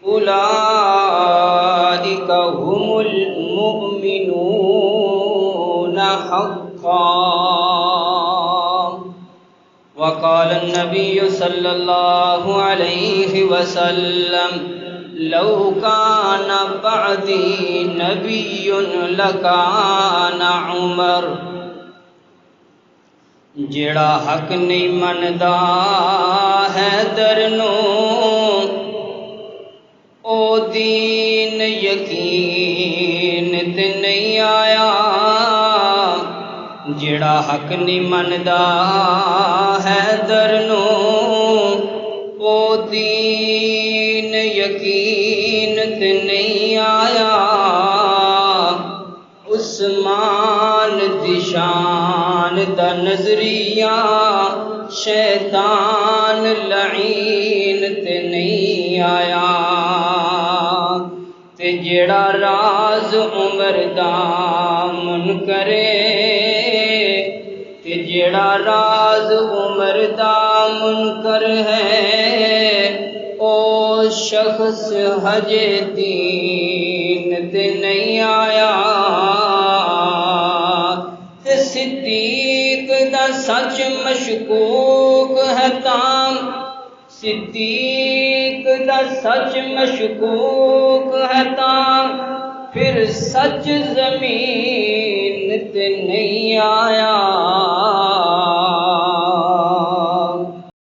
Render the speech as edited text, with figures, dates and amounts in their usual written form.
اولئک هم المؤمنون حقا۔ وقال النبي صلى الله عليه وسلم لو كان بعدي نبي لكان عمر۔ جڑا حق نہیں مندا حیدر نو او دین یقین تے نہیں آیا۔ جڑا حق نہیں مندا حیدر نو او دین یقین تے نہیں آیا۔ عثمان دی شان دا نظریہ شیطان لعین تے نہیں آیا۔ تے جڑا راز عمر دا منکر تے جڑا راز عمر دا منکر ہے او شخص ہجے دین تے نہیں آیا۔ تے صدیق دا سچ مشکوک ہے تام، صدیق دا سچ مشکوک ہے تام، پھر سچ زمین تے نہیں آیا۔